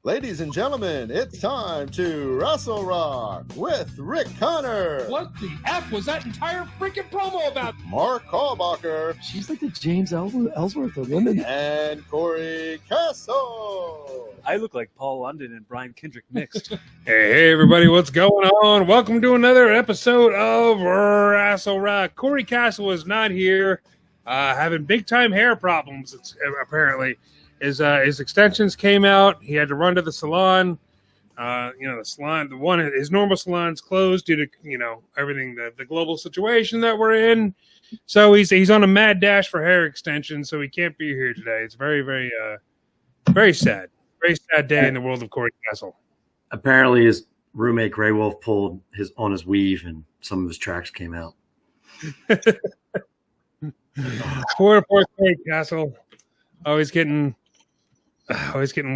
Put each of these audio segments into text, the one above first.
Ladies and gentlemen, it's time to Wrestle Rock with Rick Connor. What the F was that entire freaking promo about? Mark Hallbacher. She's like the James Ellsworth of women. And Cory Castle. I look like Paul London and Brian Kendrick mixed. Hey, everybody, what's going on? Welcome to another episode of Wrestle Rock. Cory Castle is not here, having big-time hair problems, apparently. His extensions came out. He had to run to the salon. The salon, his normal salon's closed due to, everything, the global situation that we're in. So he's on a mad dash for hair extensions, so he can't be here today. It's very, very, very sad. Very sad day in the world of Cory Castle. Apparently his roommate Grey Wolf pulled on his weave and some of his tracks came out. Poor Cory Castle. Always getting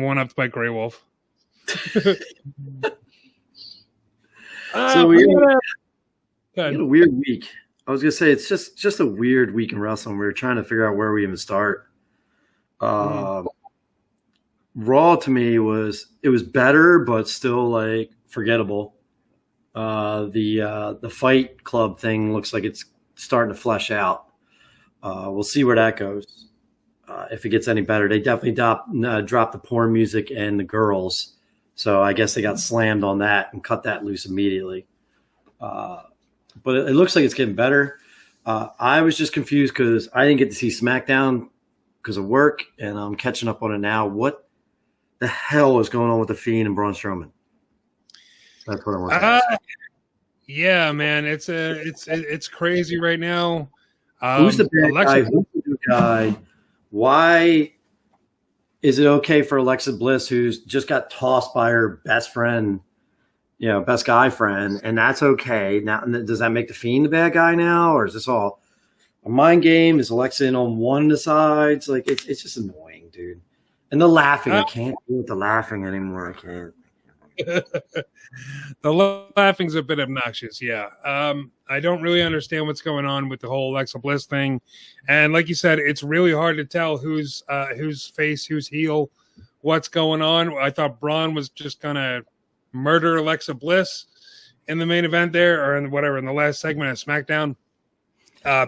one-upped by Grey Wolf. So we had a weird week. I was going to say it's just a weird week in wrestling. We were trying to figure out where we even start. Raw to me was better, but still like forgettable. The Fight Club thing looks like it's starting to flesh out. We'll see where that goes. If it gets any better. They definitely dropped the porn music and the girls. So I guess they got slammed on that and cut that loose immediately. But it looks like it's getting better. I was just confused because I didn't get to see SmackDown because of work, and I'm catching up on it now. What the hell is going on with The Fiend and Braun Strowman? That's what I want to ask. Yeah, man. It's crazy right now. Who's the bad guy? Who's the good guy? Why is it okay for Alexa Bliss, who's just got tossed by her best friend, best guy friend, and that's okay? Now, does that make the Fiend the bad guy now, or is this all a mind game? Is Alexa in on one of the sides? Like, it's just annoying, dude. And the laughing, I can't deal with the laughing anymore. I can't. The laughing's a bit obnoxious, yeah. I don't really understand what's going on with the whole Alexa Bliss thing, and like you said, it's really hard to tell who's face, who's heel, what's going on. I thought Braun was just gonna murder Alexa Bliss in the main event there, or in the last segment of SmackDown.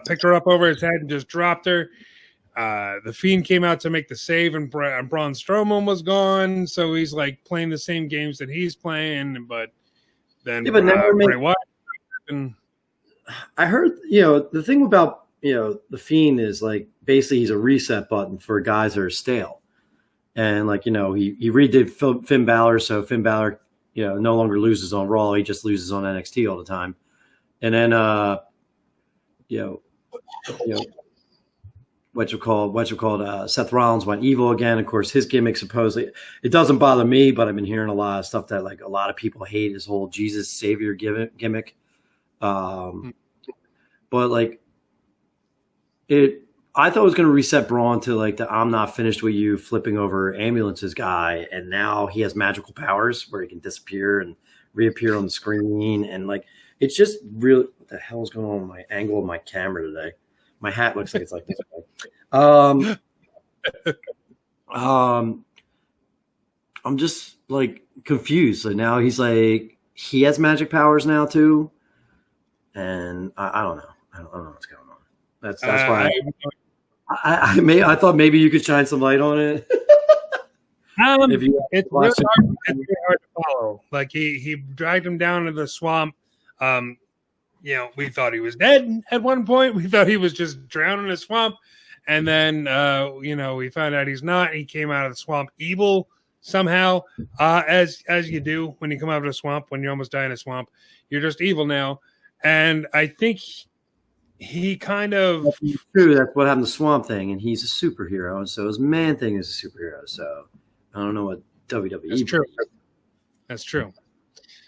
Picked her up over his head and just dropped her. The Fiend came out to make the save, and Braun Strowman was gone. So he's like playing the same games that he's playing, but then Bray Wyatt. I heard, the thing about the Fiend is like basically he's a reset button for guys that are stale, and like he redid Finn Balor, so Finn Balor no longer loses on Raw, he just loses on NXT all the time, and then Seth Rollins went evil again. Of course, his gimmick supposedly, it doesn't bother me, but I've been hearing a lot of stuff that like a lot of people hate his whole Jesus Savior gimmick. But like I thought it was going to reset Braun to like the I'm not finished with you flipping over ambulances guy, and now he has magical powers where he can disappear and reappear on the screen, and like it's just really what the hell is going on with my angle of my camera today? My hat looks like it's like this. I'm just like confused. So now he's like he has magic powers now too, and I don't know. I don't know what's going on. That's why I thought maybe you could shine some light on it. It's really hard to follow. Like he dragged him down to the swamp. We thought he was dead at one point. We thought he was just drowning in the swamp. And then, we found out he's not. He came out of the swamp evil somehow, as you do when you come out of the swamp, when you almost die in a swamp. You're just evil now. And I think he kind of... That's true. That's what happened to Swamp Thing, and he's a superhero. And so his Man Thing is a superhero. So I don't know what WWE... That's true. That's true.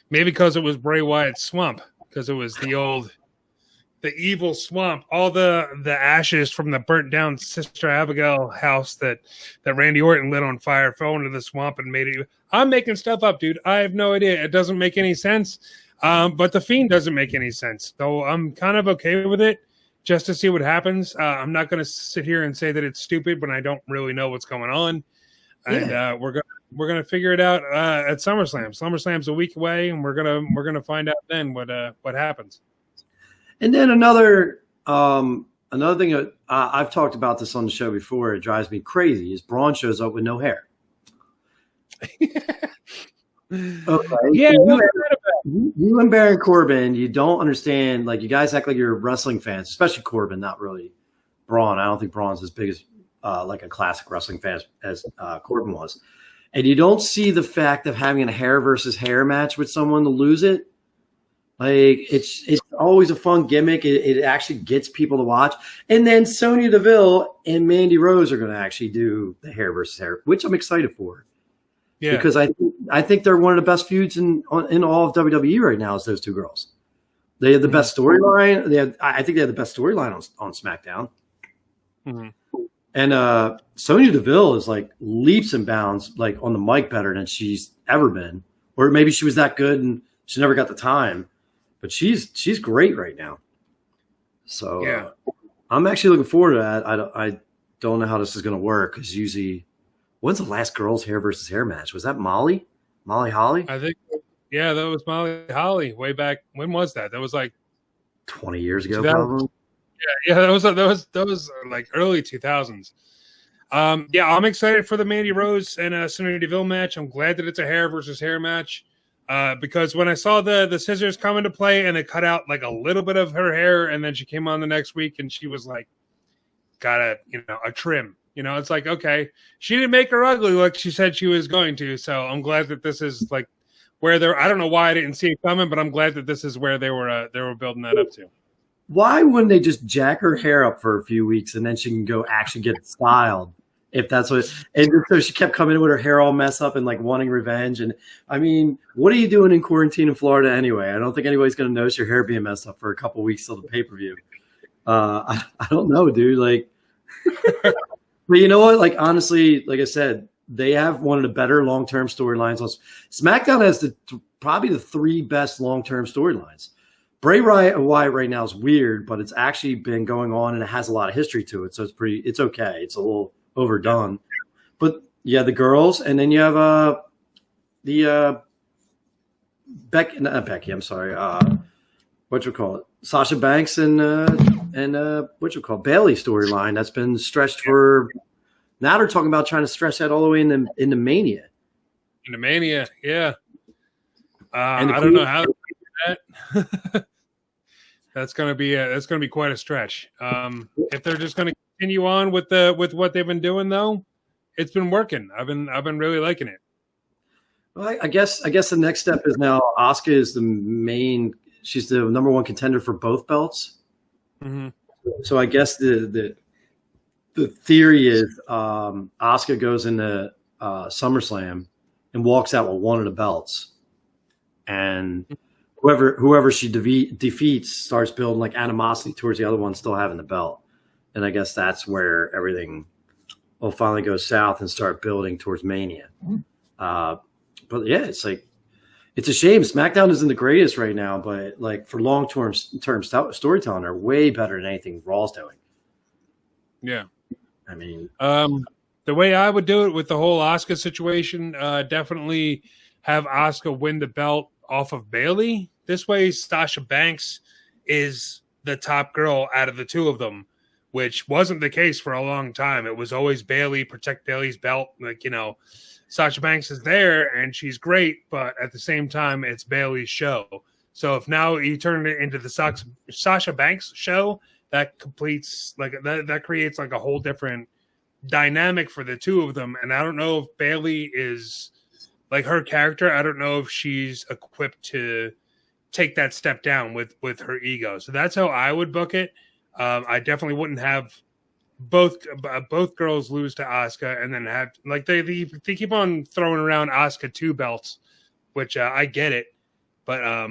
Maybe because it was Bray Wyatt's swamp. Because it was the evil swamp, all the ashes from the burnt down Sister Abigail house that Randy Orton lit on fire fell into the swamp and made it. I'm making stuff up, dude. I have no idea. It doesn't make any sense. But the Fiend doesn't make any sense. So I'm kind of okay with it just to see what happens. I'm not going to sit here and say that it's stupid when I don't really know what's going on. And we're going to we're gonna figure it out at SummerSlam. SummerSlam's a week away, and we're gonna find out then what happens. And then another thing that I've talked about this on the show before. It drives me crazy. Is Braun shows up with no hair. Okay. Yeah, you and Baron Corbin, you don't understand. Like, you guys act like you're wrestling fans, especially Corbin. Not really Braun. I don't think Braun's as big as like a classic wrestling fan as Corbin was. And you don't see the fact of having a hair versus hair match with someone to lose it. Like, it's always a fun gimmick. It actually gets people to watch. And then Sonya Deville and Mandy Rose are going to actually do the hair versus hair, which I'm excited for. Yeah, because I think they're one of the best feuds in all of WWE right now. Is those two girls? They have the best storyline. I think they have the best storyline on SmackDown. Mm-hmm. And Sonya Deville is like leaps and bounds, like on the mic, better than she's ever been. Or maybe she was that good and she never got the time. But she's great right now. So yeah, I'm actually looking forward to that. I don't know how this is going to work because usually. When's the last girls' hair versus hair match? Was that Molly Holly? I think, yeah, that was Molly Holly way back. When was that? That was like 20 years ago, probably. Yeah, that was like early 2000s. Yeah, I'm excited for the Mandy Rose and Sonya Deville match. I'm glad that it's a hair versus hair match because when I saw the scissors come into play and they cut out like a little bit of her hair, and then she came on the next week and she was like, got a trim. It's like, okay, she didn't make her ugly like she said she was going to. So I'm glad that this is like where they're. I don't know why I didn't see it coming, but I'm glad that this is where they were building that up to. Why wouldn't they just jack her hair up for a few weeks and then she can go actually get it styled? If that's what, and so she kept coming in with her hair all messed up and like wanting revenge. And I mean, what are you doing in quarantine in Florida anyway? I don't think anybody's going to notice your hair being messed up for a couple weeks till the pay-per-view. I don't know, dude. Like. But you know what? Like, honestly, like I said, they have one of the better long-term storylines. SmackDown has probably the three best long-term storylines. Bray Wyatt right now is weird, but it's actually been going on and it has a lot of history to it. So it's okay. It's a little overdone. But yeah, the girls, and then you have Becky. I'm sorry. What you call it? Sasha Banks and what you call Bailey storyline that's been stretched for. Now they're talking about trying to stretch that all the way into Mania. Into Mania, yeah. I don't know how to do that. That's gonna be quite a stretch. If they're just gonna continue on with what they've been doing, though, it's been working. I've been really liking it. Well, I guess the next step is now Asuka is the main. She's the number one contender for both belts. Mm-hmm. So I guess the theory is Asuka goes into SummerSlam and walks out with one of the belts, and whoever she defeats starts building like animosity towards the other one still having the belt. And I guess that's where everything will finally go south and start building towards Mania. But yeah, it's like. It's a shame. SmackDown isn't the greatest right now, but like for long-term storytelling, they're way better than anything Raw's doing. Yeah. I mean, the way I would do it with the whole Asuka situation, definitely have Asuka win the belt off of Bailey. This way, Sasha Banks is the top girl out of the two of them, which wasn't the case for a long time. It was always Bailey, protect Bailey's belt. Like, Sasha Banks is there and she's great, but at the same time, it's Bailey's show. So if now you turn it into the Sasha Banks show, that completes that creates like a whole different dynamic for the two of them. And I don't know if Bailey is like her character. I don't know if she's equipped to take that step down with her ego. So that's how I would book it. I definitely wouldn't have both girls lose to Asuka and then have like they keep on throwing around Asuka 2 belts, which I get it, but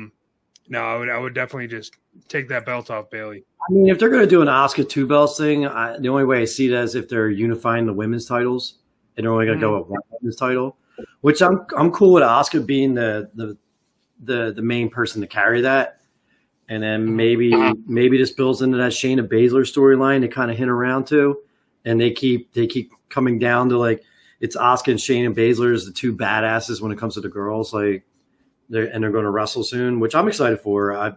no, I would definitely just take that belt off Bailey. I mean, if they're going to do an Asuka 2 belts thing, the only way I see it is if they're unifying the women's titles and they're only going to go with one women's title, which I'm cool with Asuka being the main person to carry that. And then maybe this builds into that Shayna Baszler storyline to kind of hint around to, and they keep coming down to like, it's Asuka and Shayna Baszler as the two badasses when it comes to the girls. Like they're going to wrestle soon, which I'm excited for.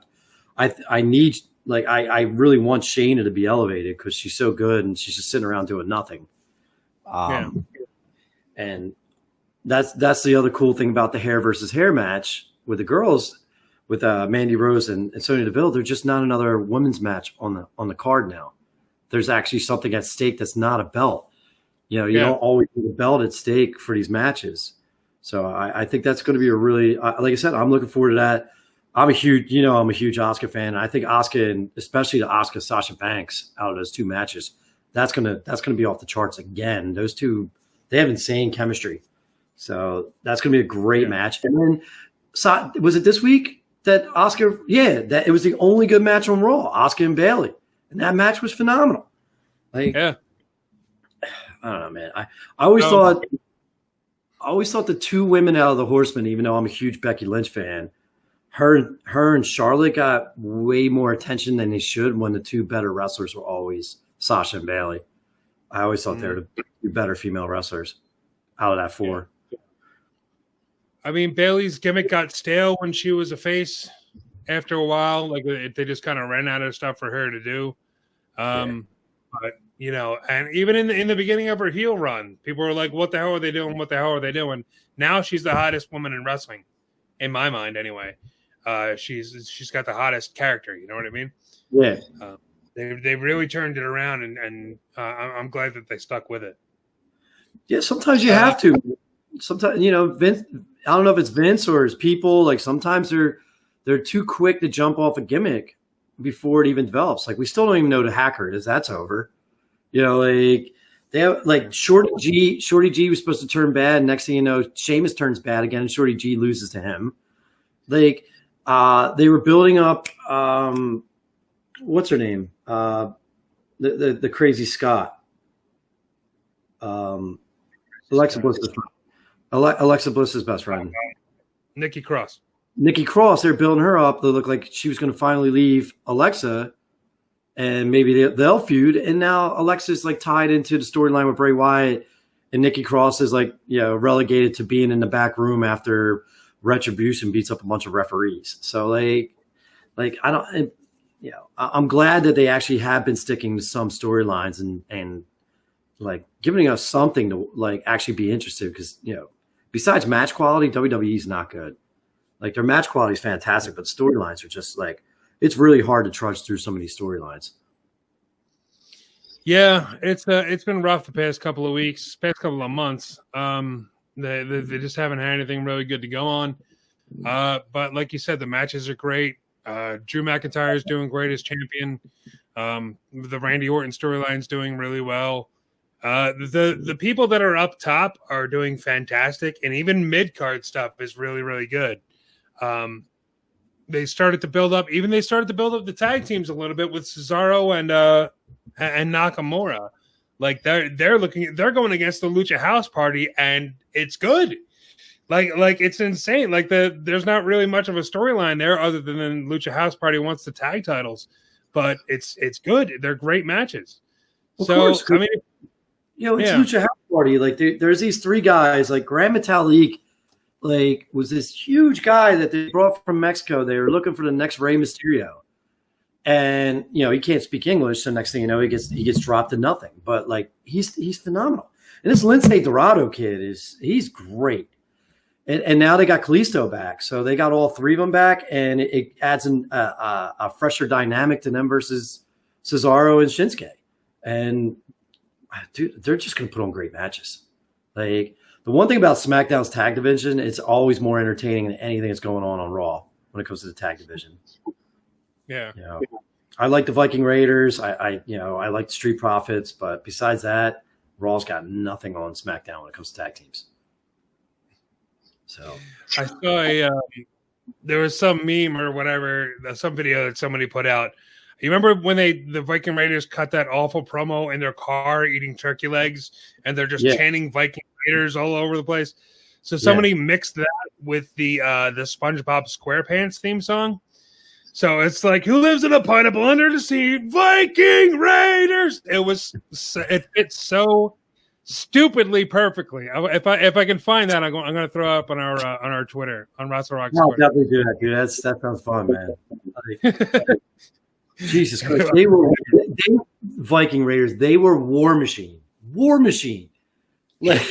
I need I really want Shayna to be elevated because she's so good and she's just sitting around doing nothing. And that's the other cool thing about the hair versus hair match with the girls, with Mandy Rose and Sonya Deville. They're just not another women's match on the card now. There's actually something at stake that's not a belt. You don't always need a belt at stake for these matches. So I think that's going to be a really, like I said, I'm looking forward to that. I'm a huge Asuka fan. I think Asuka, and especially the Asuka Sasha Banks out of those two matches, that's gonna be off the charts again. Those two, they have insane chemistry. So that's gonna be a great match. And then was it this week that Asuka? Yeah, that it was the only good match on Raw, Asuka and Bayley, and that match was phenomenal. I don't know, man. I always thought the two women out of the Horsemen, even though I'm a huge Becky Lynch fan, her and Charlotte got way more attention than they should when the two better wrestlers were always Sasha and Bayley. I always thought they were the two better female wrestlers out of that four. I mean, Bayley's gimmick got stale when she was a face after a while. Like they just kind of ran out of stuff for her to do. But and even in the beginning of her heel run, people were like, "What the hell are they doing? What the hell are they doing?" Now she's the hottest woman in wrestling, in my mind, anyway. She's got the hottest character. You know what I mean? Yeah. They really turned it around, and I'm glad that they stuck with it. Yeah. Sometimes you have to. Sometimes Vince. I don't know if it's Vince or his people. Like sometimes they're too quick to jump off a gimmick before it even develops. Like we still don't even know the hacker is. That's over. Like they have like Shorty G was supposed to turn bad. Next thing you know, Sheamus turns bad again, and Shorty G loses to him. Like they were building up. What's her name? The crazy Scott. Alexa Bliss's best friend. Nikki Cross. They're building her up. They look like she was going to finally leave Alexa, and maybe they'll feud. And now Alexa's like tied into the storyline with Bray Wyatt, and Nikki Cross is like relegated to being in the back room after Retribution beats up a bunch of referees. So I'm glad that they actually have been sticking to some storylines and like giving us something to like actually be interested, because besides match quality, WWE is not good. Like their match quality is fantastic, but storylines are just like, it's really hard to trudge through some of these storylines. Yeah, it's been rough the past couple of weeks, past couple of months. They just haven't had anything really good to go on. But like you said, the matches are great. Drew McIntyre is doing great as champion. The Randy Orton storyline is doing really well. The people that are up top are doing fantastic, and even mid-card stuff is really, really good. They started to build up the tag teams a little bit with Cesaro and Nakamura. Like they're going against the Lucha House Party, and it's good. Like it's insane. Like there's not really much of a storyline there other than Lucha House Party wants the tag titles, but it's good. They're great matches. Of course. I mean, it's Lucha House Party. Like there's these three guys. Like Grand Metalik, like was this huge guy that they brought from Mexico. They were looking for the next Rey Mysterio, and he can't speak English. So next thing you know, he gets dropped to nothing. But like he's phenomenal. And this Lince Dorado kid he's great. And now they got Kalisto back, so they got all three of them back, and it adds a fresher dynamic to them versus Cesaro and Shinsuke. And dude, they're just going to put on great matches. Like the one thing about SmackDown's tag division, it's always more entertaining than anything that's going on Raw when it comes to the tag division. Yeah, I like the Viking Raiders. I like the Street Profits, but besides that, Raw's got nothing on SmackDown when it comes to tag teams. So I saw there was some meme or whatever, some video that somebody put out. You remember when the Viking Raiders cut that awful promo in their car eating turkey legs, and they're just chanting Viking Raiders all over the place? So somebody mixed that with the SpongeBob SquarePants theme song. So it's like, who lives in a pineapple under the sea? Viking Raiders. It fits so stupidly perfectly. If I can find that, I'm going to throw up on our Twitter, on Russell Rock's No, Twitter. definitely do that, dude. That sounds fun, man. Jesus Christ, they Viking Raiders. They were war machine. Like,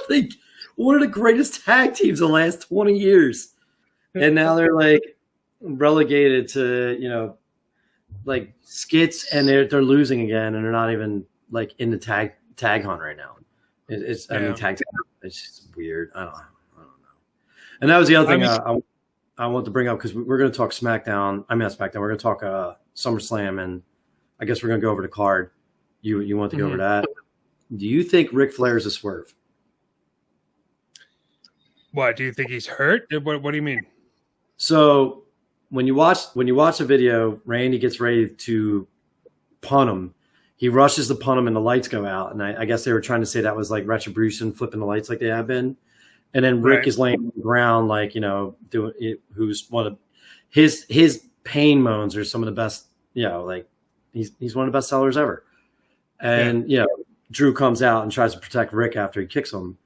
like one of the greatest tag teams of the last 20 years, and now they're like relegated to like skits, and they're losing again, and they're not even like in the tag hunt right now. I mean, tag. It's just weird. I don't know. And that was the other thing I want to bring up, because we're going to talk SmackDown. I mean, not SmackDown. We're going to talk SummerSlam, and I guess we're going to go over the card. You want to go over that? Do you think Ric Flair is a swerve? What, do you think he's hurt? What do you mean? So when you watch the video, Randy gets ready to punt him. He rushes to punt him, and the lights go out. And I guess they were trying to say that was like Retribution flipping the lights like they have been. And then Rick is laying on the ground, like, doing it, who's one of his pain moans are some of the best, like he's one of the best sellers ever. And, Drew comes out and tries to protect Rick after he kicks him.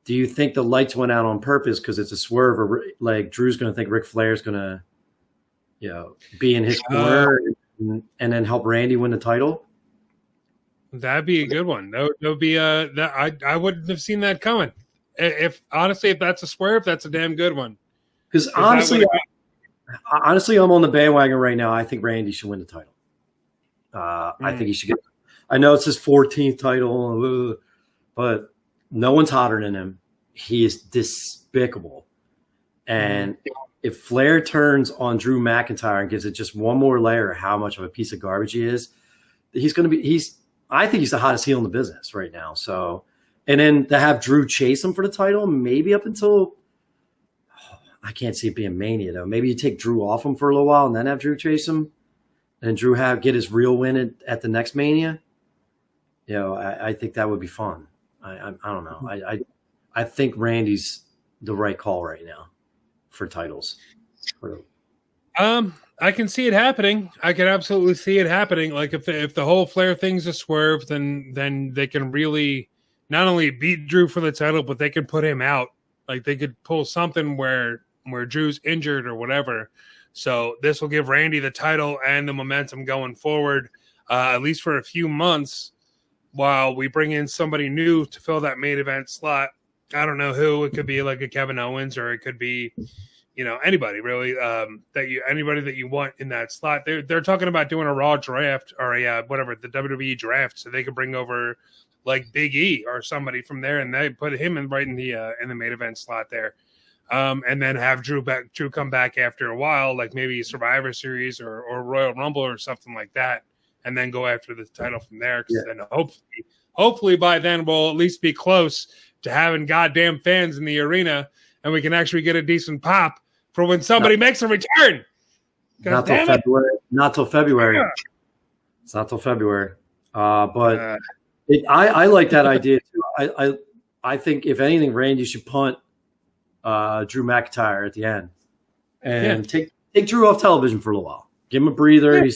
Do you think the lights went out on purpose because it's a swerve, or like Drew's going to think Ric Flair's going to, be in his corner and then help Randy win the title? That'd be a good one. That would be I wouldn't have seen that coming. If that's a swerve, that's a damn good one. Because honestly, I'm on the bandwagon right now. I think Randy should win the title. I think he should get. I know it's his 14th title, but no one's hotter than him. He is despicable. And if Flair turns on Drew McIntyre and gives it just one more layer of how much of a piece of garbage he is, I think he's the hottest heel in the business right now. So. And then to have Drew chase him for the title, maybe up until I can't see it being Mania though. Maybe you take Drew off him for a little while and then have Drew chase him, and Drew get his real win at the next Mania. I think that would be fun. I don't know. I think Randy's the right call right now for titles. I can see it happening. I can absolutely see it happening. Like if the whole Flair thing's a swerve, then they can really not only beat Drew for the title, but they could put him out. Like they could pull something where Drew's injured or whatever. So this will give Randy the title and the momentum going forward, at least for a few months, while we bring in somebody new to fill that main event slot. I don't know who. It could be like a Kevin Owens, or it could be, anybody really, anybody that you want in that slot. They're talking about doing a Raw draft or the WWE draft, so they could bring over like Big E or somebody from there, and they put him right in the main event slot there, and then have Drew come back after a while, like maybe Survivor Series or Royal Rumble or something like that, and then go after the title from there. Because then hopefully by then we'll at least be close to having goddamn fans in the arena, and we can actually get a decent pop for when somebody makes a return. Not till February. Not till February. Yeah. It's not till February. But. I like that idea too. I think if anything, Randy should punt Drew McIntyre at the end and take Drew off television for a little while. Give him a breather. Yeah.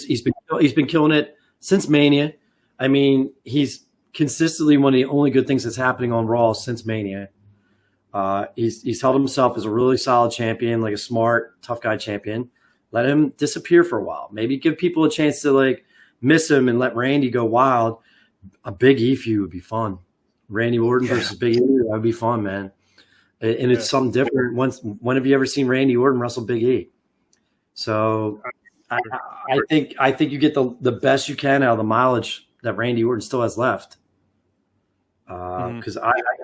He's been killing it since Mania. I mean, he's consistently one of the only good things that's happening on Raw since Mania. He's held himself as a really solid champion, like a smart, tough guy champion. Let him disappear for a while. Maybe give people a chance to like miss him and let Randy go wild. A Big E feud would be fun. Randy Orton versus Big E, that would be fun, man. And it's something different. When have you ever seen Randy Orton wrestle Big E? So I think you get the best you can out of the mileage that Randy Orton still has left. Because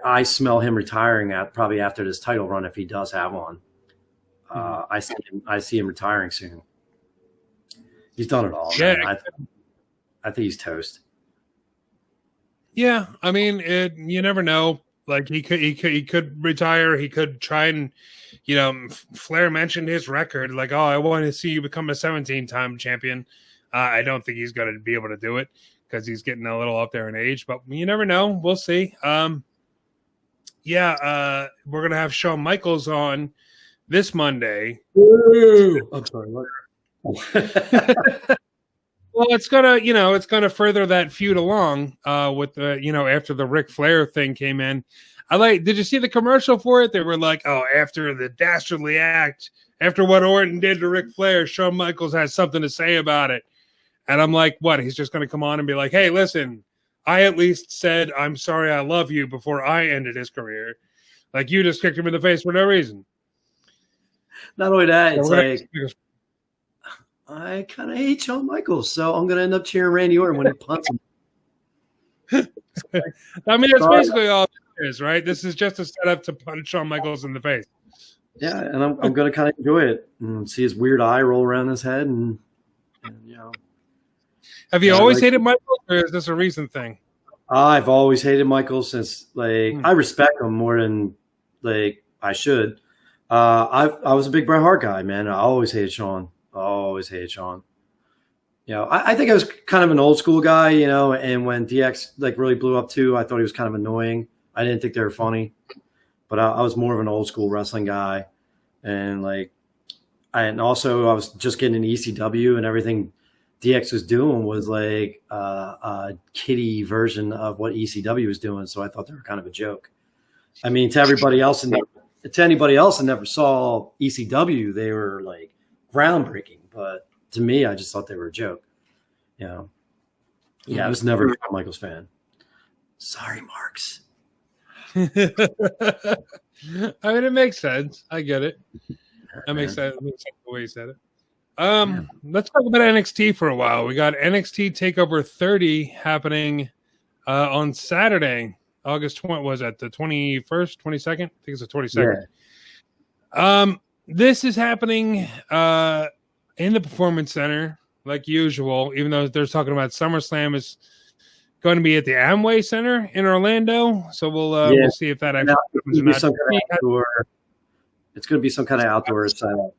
I smell him retiring probably after this title run, if he does have one. I see him retiring soon. He's done it all. Yeah, I think he's toast. Yeah, I mean, you never know. Like he could retire. He could try and, Flair mentioned his record. Like, I want to see you become a 17-time champion. I don't think he's going to be able to do it because he's getting a little up there in age. But you never know. We'll see. We're gonna have Shawn Michaels on this Monday. Ooh, I'm sorry. What? Well, it's gonna further that feud along with the, after the Ric Flair thing came in. Did you see the commercial for it? They were like, oh, after the dastardly act, after what Orton did to Ric Flair, Shawn Michaels has something to say about it. And I'm like, what? He's just going to come on and be like, hey, listen, I at least said, I'm sorry, I love you before I ended his career. Like, you just kicked him in the face for no reason. Not only that, So it's we're like, I kind of hate Shawn Michaels, so I'm going to end up cheering Randy Orton when he punts him. I mean, that's basically all it is, right? This is just a setup to punch Shawn Michaels in the face. Yeah, and I'm going to kind of enjoy it and see his weird eye roll around his head. And Have you always hated Michaels, or is this a recent thing? I've always hated Michaels since, I respect him more than, I should. I was a big Bret Hart guy, man. I always hated Shawn. I think I was kind of an old school guy, and when DX really blew up too, I thought he was kind of annoying. I didn't think they were funny, but I was more of an old school wrestling guy. And also I was just getting an ECW, and everything DX was doing was a kiddie version of what ECW was doing. So I thought they were kind of a joke. I mean, to anybody else that never saw ECW, they were groundbreaking, but to me, I just thought they were a joke. Yeah, I was never a Shawn Michaels fan. Sorry, Marks. I mean, it makes sense. I get it. That makes sense. It makes sense the way you said it. Let's talk about NXT for a while. We got NXT Takeover 30 happening on Saturday, August 20. Was that the 21st, 22nd? I think it's the 22nd. Yeah. This is happening in the Performance Center, like usual, even though they're talking about SummerSlam is going to be at the Amway Center in Orlando. So we'll see if that actually happens or not. It's going to be some kind of outdoor setup.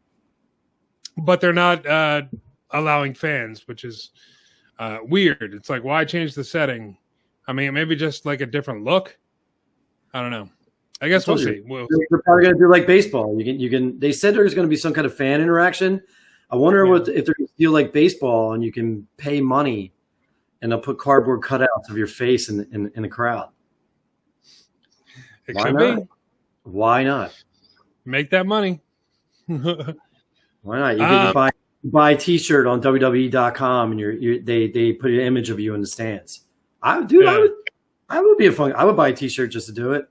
But they're not allowing fans, which is weird. It's like, why change the setting? I mean, maybe just a different look. I don't know. I guess we'll see. They're probably going to do like baseball. You can. They said there's going to be some kind of fan interaction. I wonder if they're going to feel like baseball, and you can pay money, and they'll put cardboard cutouts of your face in the crowd. It could be. Why not? Make that money. Why not? You buy a T-shirt on WWE.com, and they put an image of you in the stands. I would be I would buy a T-shirt just to do it.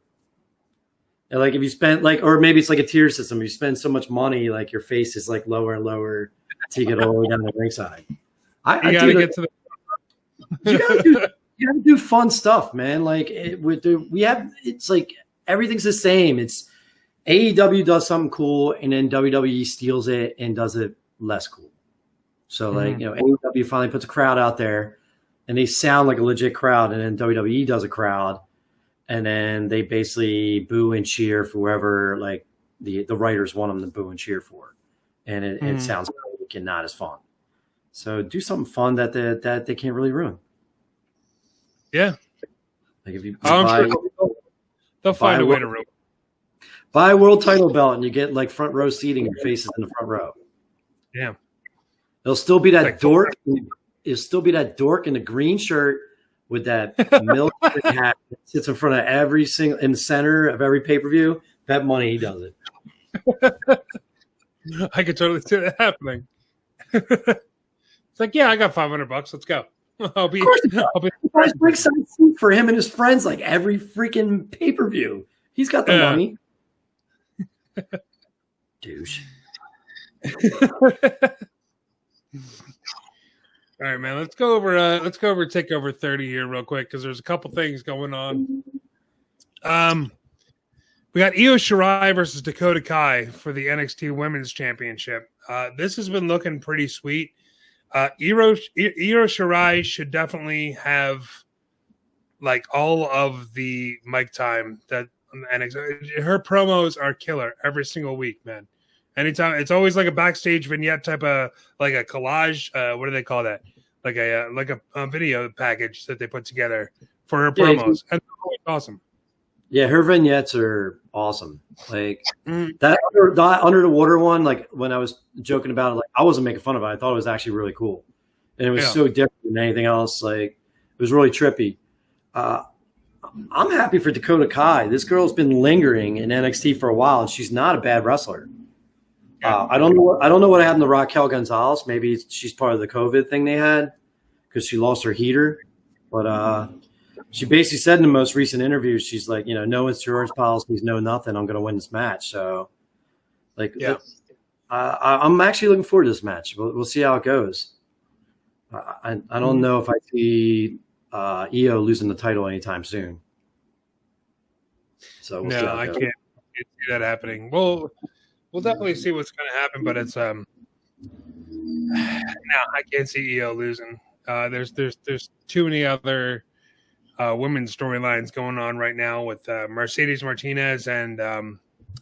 And if you spend or maybe it's like a tier system. You spend so much money, your face is lower and lower to get all the way down the ringside. You gotta do fun stuff, man. It's everything's the same. It's AEW does something cool, and then WWE steals it and does it less cool. So AEW finally puts a crowd out there, and they sound like a legit crowd, and then WWE does a crowd. And then they basically boo and cheer for whoever the writers want them to boo and cheer for, and it sounds like and not as fun. So do something fun that they can't really ruin. Yeah, if you they'll find a way to ruin. Buy a world title belt and you get front row seating. Your faces in the front row. Yeah, there'll still be that dork. There'll still be that dork in the green shirt with that milk hat that sits in front of every single in the center of every pay-per-view. Bet money he does it. I could totally see that happening. It's I got $500. Let's go. I'll be bring some food for him and his friends every freaking pay-per-view. He's got the money. Douche. All right, man. Let's go over Takeover 30 here real quick because there's a couple things going on. We got Io Shirai versus Dakota Kai for the NXT Women's Championship. This has been looking pretty sweet. Io Shirai should definitely have all of the mic time that NXT. Her promos are killer every single week, man. Anytime, it's always a backstage vignette type of a collage. What do they call that? Like a video package that they put together for her promos. And it's always awesome. Yeah, her vignettes are awesome. That under the water one. When I was joking about it, I wasn't making fun of it. I thought it was actually really cool. and it was so different than anything else. Like, it was really trippy. I'm happy for Dakota Kai. This girl's been lingering in NXT for a while, and she's not a bad wrestler. I don't know what happened to Raquel Gonzalez. Maybe she's part of the COVID thing they had because she lost her heater. But she basically said in the most recent interview, she's like, no insurance policies, no nothing. I'm going to win this match. So, I'm actually looking forward to this match. We'll see how it goes. I don't know if I see Io losing the title anytime soon. So we'll see how it goes. I can't see that happening. We'll definitely see what's going to happen, but it's no, I can't see Io losing. There's too many other women's storylines going on right now with Mercedes Martinez and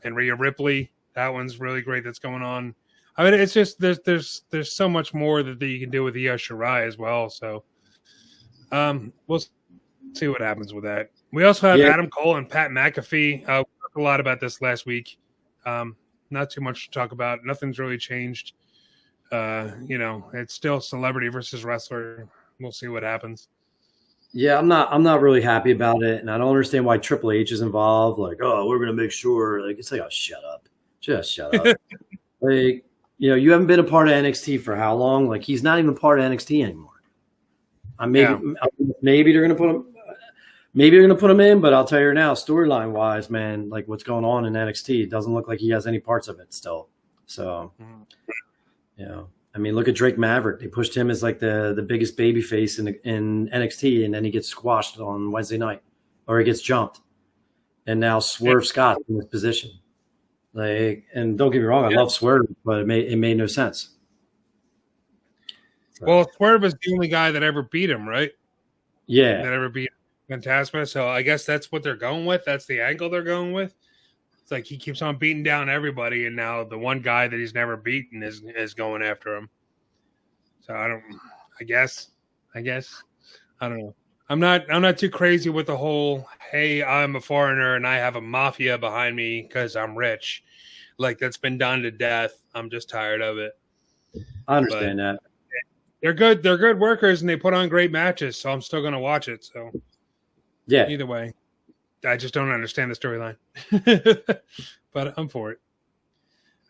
Rhea Ripley. That one's really great. That's going on. I mean, it's just there's so much more that you can do with Io Shirai as well. So we'll see what happens with that. We also have Adam Cole and Pat McAfee. We talked a lot about this last week. Not too much to talk about. Nothing's really changed. It's still celebrity versus wrestler. We'll see what happens. Yeah, I'm not really happy about it, and I don't understand why Triple H is involved. Like, we're gonna make sure. Like, it's like, shut up, just shut up. Like, you haven't been a part of NXT for how long? Like, he's not even part of NXT anymore. Maybe they're gonna put him. Maybe they're gonna put him in, but I'll tell you now, storyline wise, man, like what's going on in NXT, it doesn't look like he has any parts of it still. So, I mean, look at Drake Maverick. They pushed him as like the biggest baby face in NXT, and then he gets squashed on Wednesday night, or he gets jumped. And now Swerve Scott's in this position. Like, and don't get me wrong, I love Swerve, but it made no sense. So. Well, Swerve is the only guy that ever beat him, right? Yeah. That ever beat Fantasma. So I guess that's what they're going with. That's the angle they're going with. It's like he keeps on beating down everybody, and now the one guy that he's never beaten is going after him. So I guess I don't know. I'm not too crazy with the whole, hey, I'm a foreigner and I have a mafia behind me because I'm rich. Like, that's been done to death. I'm just tired of it. I understand that. They're good workers and they put on great matches, so I'm still gonna watch it. So yeah. Either way. I just don't understand the storyline. But I'm for it.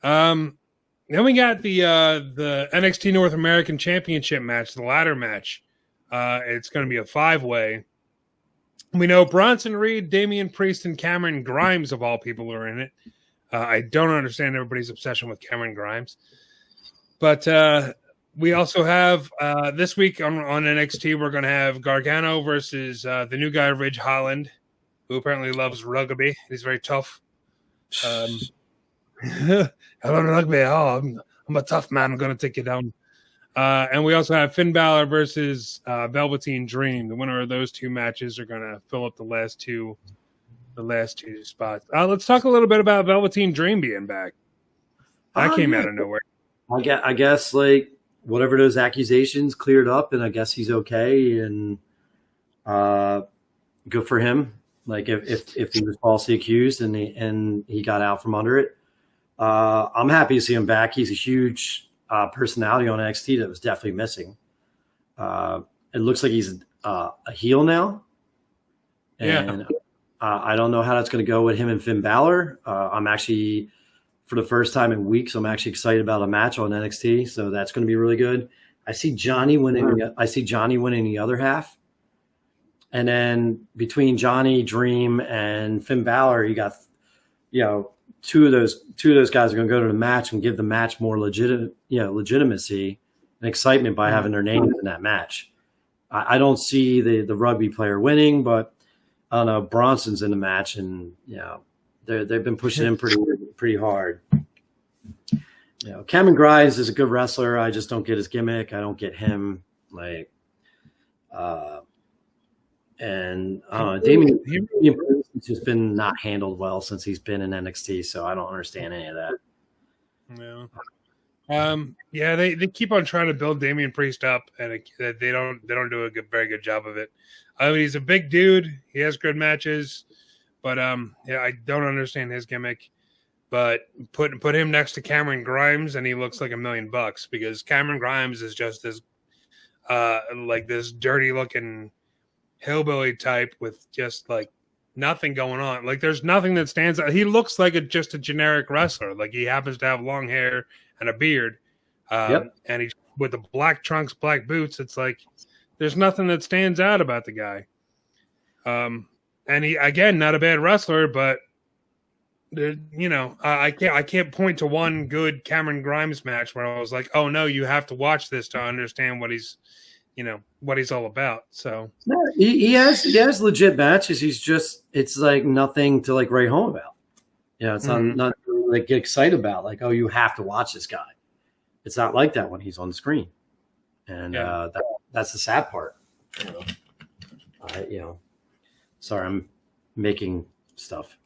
Then we got the NXT North American Championship match, the ladder match. It's going to be a 5-way. We know Bronson Reed, Damian Priest, and Cameron Grimes, of all people, are in it. I don't understand everybody's obsession with Cameron Grimes. But we also have, this week on NXT, we're going to have Gargano versus the new guy, Ridge Holland, who apparently loves rugby. He's very tough. I love rugby. I'm a tough man. I'm going to take you down. And we also have Finn Balor versus Velveteen Dream. The winner of those two matches are going to fill up the last two spots. Let's talk a little bit about Velveteen Dream being back. That came out of nowhere. I guess like whatever those accusations cleared up, and I guess he's okay, and good for him. Like if he was falsely accused and he got out from under it, I'm happy to see him back. He's a huge personality on NXT that was definitely missing. It looks like he's a heel now, and I don't know how that's going to go with him and Finn Balor. I'm actually, for the first time in weeks, I'm actually excited about a match on NXT, so that's going to be really good. I see Johnny winning. I see Johnny winning the other half. And then between Johnny, Dream, and Finn Balor, you got, two of those guys are going to go to the match and give the match more legitimacy and excitement by having their names in that match. I don't see the rugby player winning, but I don't know. Bronson's in the match, and they've been pushing him pretty hard. Cameron Grimes is a good wrestler. I just don't get his gimmick. I don't get him. And Damian Priest has just been not handled well since he's been in NXT, so I don't understand any of that. Yeah. They keep on trying to build Damian Priest up, and they don't do a very good job of it. I mean, he's a big dude. He has good matches, but I don't understand his gimmick. But put him next to Cameron Grimes, and he looks like $1 million, because Cameron Grimes is just as like this dirty looking hillbilly type with just like nothing going on. Like there's nothing that stands out. He looks like just a generic wrestler. Like he happens to have long hair and a beard. And he's with the black trunks, black boots. It's like there's nothing that stands out about the guy. And he, again, not a bad wrestler, but I can't point to one good Cameron Grimes match where I was like, oh no, you have to watch this to understand what he's all about. So no, he has legit matches. It's like nothing to like write home about. It's not like get excited about. Like, oh, you have to watch this guy. It's not like that when he's on the screen, and that's the sad part. Sorry, I'm making stuff.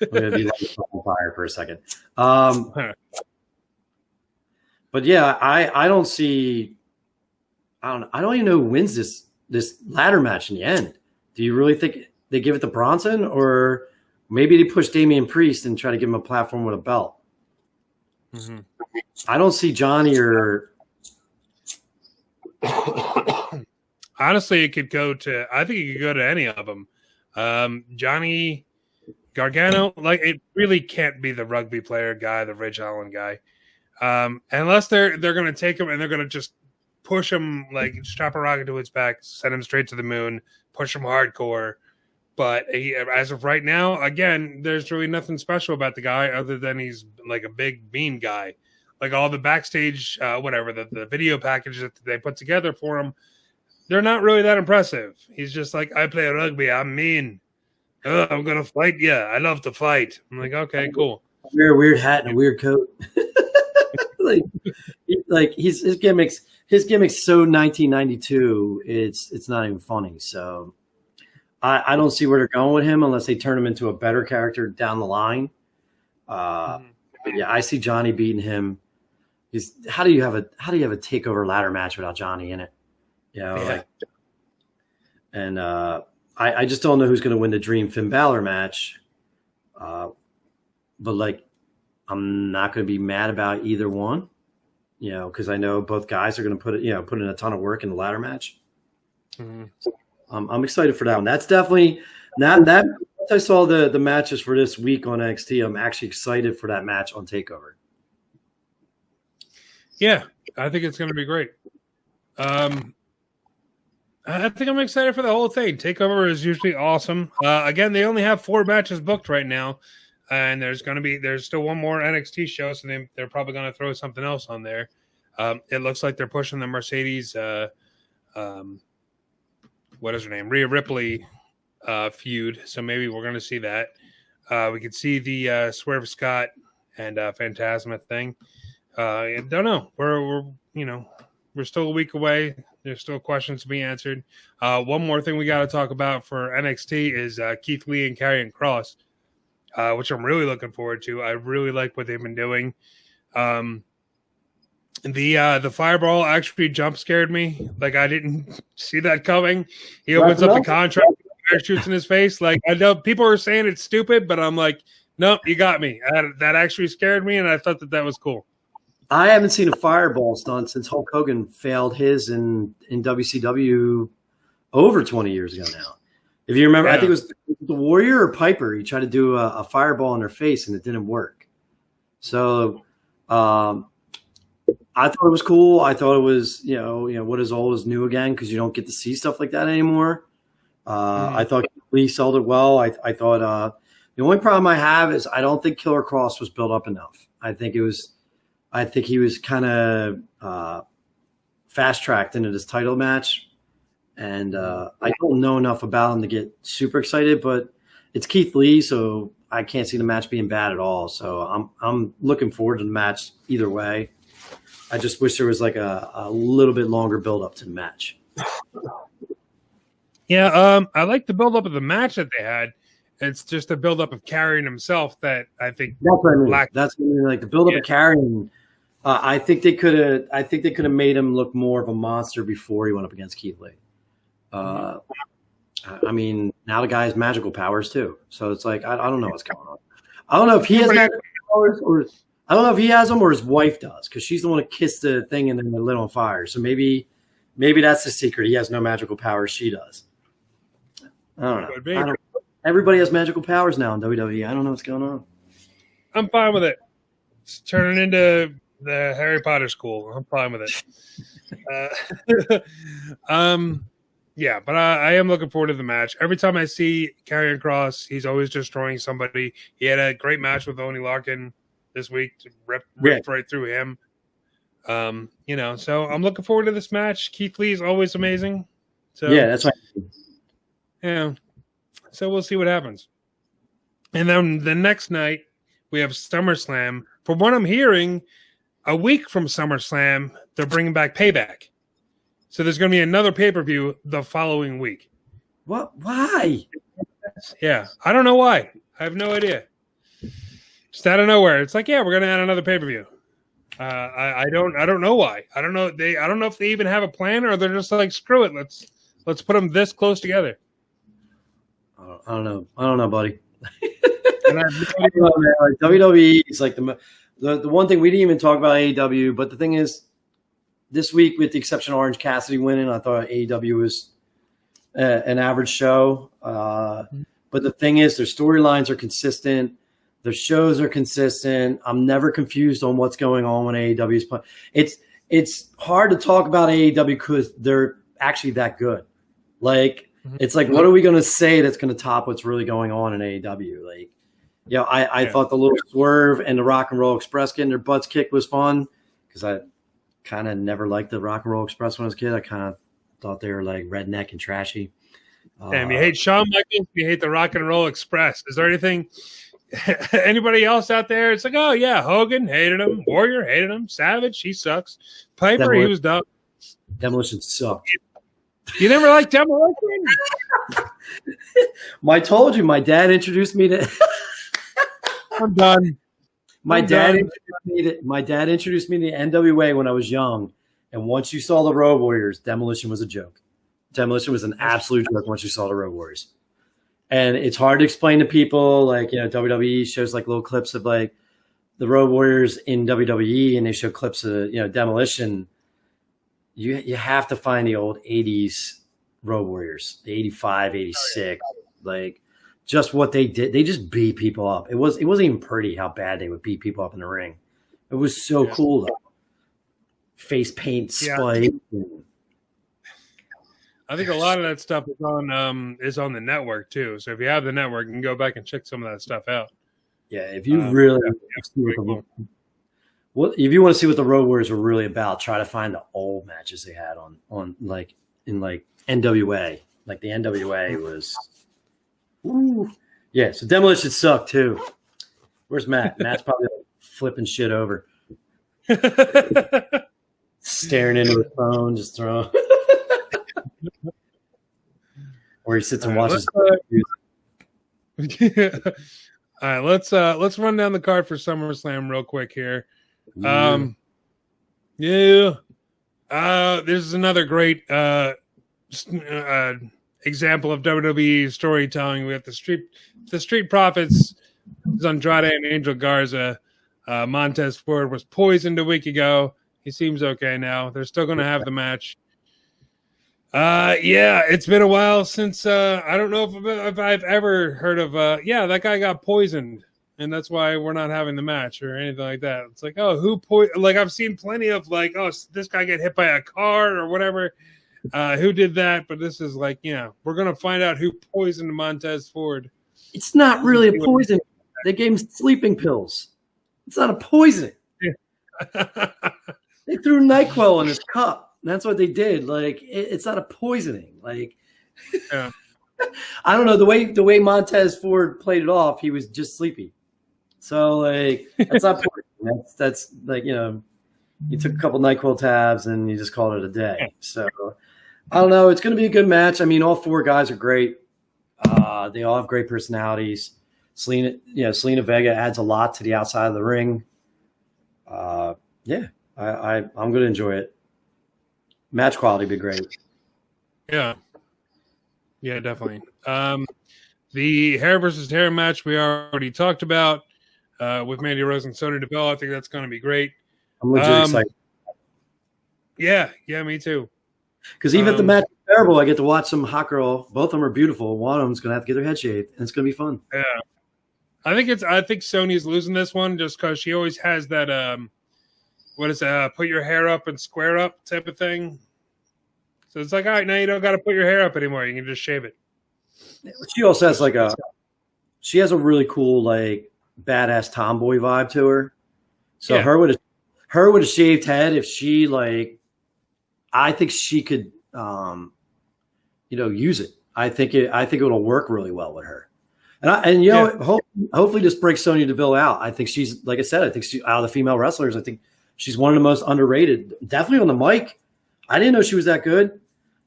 I'm gonna be on fire for a second. But yeah, I don't see. I don't even know who wins this ladder match in the end. Do you really think they give it to Bronson, or maybe they push Damian Priest and try to give him a platform with a belt? Mm-hmm. I don't see Johnny or. Honestly, it could go to. I think it could go to any of them. Johnny Gargano, like it really can't be the rugby player guy, the Ridge Holland guy, unless they're going to take him and they're going to just push him, like strap a rocket to his back, send him straight to the moon, push him hardcore. But as of right now, again, there's really nothing special about the guy other than he's like a big mean guy. Like all the backstage, the video package that they put together for him, they're not really that impressive. He's just like, I play rugby. I'm mean. I'm going to fight you. I love to fight. I'm like, okay, cool. Wear a weird hat and a weird coat. his gimmicks so 1992, it's not even funny. So I don't see where they're going with him unless they turn him into a better character down the line. But yeah, I see Johnny beating him. How do you have a takeover ladder match without Johnny in it? I just don't know who's going to win the Dream Finn Balor match. But like, I'm not going to be mad about either one, because I know both guys are going to put in a ton of work in the ladder match. Mm-hmm. So, I'm excited for that one. That's definitely that. Once I saw the matches for this week on NXT, I'm actually excited for that match on Takeover. Yeah, I think it's going to be great. I think I'm excited for the whole thing. Takeover is usually awesome. Again, they only have 4 matches booked right now, and there's still one more NXT show, so they're probably going to throw something else on there. It looks like they're pushing the Mercedes, what is her name, Rhea Ripley feud, so maybe we're going to see that. We could see the Swerve Scott and Phantasma thing. I don't know. We're still a week away. There's still questions to be answered. One more thing we got to talk about for NXT is Keith Lee and Karrion Kross, which I'm really looking forward to. I really like what they've been doing. The fireball actually jump scared me. Like I didn't see that coming. He opens up the contract, shoots in his face. Like I know people are saying it's stupid, but I'm like, nope, you got me. That actually scared me, and I thought that was cool. I haven't seen a fireball stunt since Hulk Hogan failed his in WCW over 20 years ago now. If you remember, I think it was the Warrior or Piper. He tried to do a fireball in their face, and it didn't work. So I thought it was cool. I thought it was, what is old is new again, because you don't get to see stuff like that anymore. I thought Lee sold it well. I thought the only problem I have is I don't think Killer Cross was built up enough. I think he was kind of fast-tracked into this title match. And I don't know enough about him to get super excited, but it's Keith Lee, so I can't see the match being bad at all. So I'm looking forward to the match either way. I just wish there was like a little bit longer build-up to the match. Yeah, I like the build-up of the match that they had. It's just the build-up of Karrion himself that I think that's what I mean. That's what I mean. Like the build-up of Karrion. I think they could have made him look more of a monster before he went up against Keith Lee. I mean, now the guy has magical powers too, so it's like I don't know what's going on. I don't know if he has magical powers I don't know if he has them or his wife does, because she's the one who kissed the thing and then it lit on fire. So maybe that's the secret. He has no magical powers. She does. I don't know. Everybody has magical powers now in WWE. I don't know what's going on. I'm fine with it. It's turning into the Harry Potter school. I'm fine with it. Yeah, but I am looking forward to the match. Every time I see Karrion Kross, he's always destroying somebody. He had a great match with Oney Larkin this week, ripped right through him. So I'm looking forward to this match. Keith Lee is always amazing. So yeah, that's right. Yeah. So we'll see what happens. And then the next night we have SummerSlam. From what I'm hearing, a week from SummerSlam, they're bringing back Payback. So there's going to be another pay-per-view the following week. What? Why? Yeah, I don't know why. I have no idea. Just out of nowhere, it's like, yeah, we're going to add another pay-per-view. I don't know why. I don't know. I don't know if they even have a plan, or they're just like, screw it. Let's put them this close together. I don't know, buddy. WWE is like the one thing we didn't even talk about AEW, but the thing is, this week, with the exception of Orange Cassidy winning, I thought AEW was an average show. But the thing is, their storylines are consistent. Their shows are consistent. I'm never confused on what's going on when AEW is playing. It's hard to talk about AEW because they're actually that good. Like, it's like, what are we going to say that's going to top what's really going on in AEW? Like, I thought the little swerve and the Rock and Roll Express getting their butts kicked was fun, because I kind of never liked the Rock and Roll Express when I was a kid. I kind of thought they were like redneck and trashy. Damn, you hate Shawn Michaels, you hate the Rock and Roll Express. Is there anything, anybody else out there? It's like, oh yeah, Hogan, hated him. Warrior, hated him. Savage, he sucks. Piper, he was dumb. Demolition sucked. You never liked Demolition? I told you, my dad introduced me to. I'm done. My dad introduced me to NWA when I was young, and once you saw the Road Warriors, Demolition was a joke. Demolition was an absolute joke once you saw the Road Warriors. And it's hard to explain to people, like, WWE shows like little clips of like the Road Warriors in WWE, and they show clips of Demolition. You have to find the old 80s Road Warriors, the 85, 86, like just what they did. They just beat people up. It wasn't even pretty how bad they would beat people up in the ring. It was so cool though. Face paint, spike. I think a lot of that stuff is on the network too. So if you have the network, you can go back and check some of that stuff out. Yeah, if you really if you want to see what the Road Warriors were really about, try to find the old matches they had on like in like NWA. Like the NWA was. Ooh. Yeah, so Demolition sucked too. Where's Matt? Matt's probably like flipping shit over. Staring into his phone, just throwing. Or he sits and watches. All right, let's run down the card for SummerSlam real quick here. This is another great example of WWE storytelling. We have the Street Profits, Andrade and Angel Garza. Montez Ford was poisoned a week ago. He seems okay now. They're still going to have the match. It's been a while since I don't know if I've ever heard of that guy got poisoned and that's why we're not having the match or anything like that. It's like, oh, like I've seen plenty of like, oh, this guy get hit by a car or whatever. Who did that? But this is like, we're gonna find out who poisoned Montez Ford. It's not really a poison. They gave him sleeping pills. It's not a poison. Yeah. They threw NyQuil in his cup. That's what they did. Like it's not a poisoning. Like I don't know, the way Montez Ford played it off, he was just sleepy. So like that's not poisoning. That's like you took a couple NyQuil tabs and you just called it a day. So I don't know. It's going to be a good match. I mean, all four guys are great. They all have great personalities. Selena Vega adds a lot to the outside of the ring. I'm going to enjoy it. Match quality be great. Yeah, definitely. The hair versus hair match we already talked about. with Mandy Rose and Sonya Deville. I think that's going to be great. I'm legit excited. Yeah, me too. Because even if the match is terrible, I get to watch some hot girl. Both of them are beautiful. One of them's going to have to get their head shaved, and it's going to be fun. Yeah. I think Sonya's losing this one just because she always has that put your hair up and square up type of thing. So it's like, all right, now you don't got to put your hair up anymore. You can just shave it. She also has she has a really cool like badass tomboy vibe to her. So her with a shaved head, if she like, I think she could, use it. I think it'll work really well with her. Hopefully this breaks Sonya Deville out. I think she's, like I said, out of the female wrestlers, I think she's one of the most underrated. Definitely on the mic. I didn't know she was that good.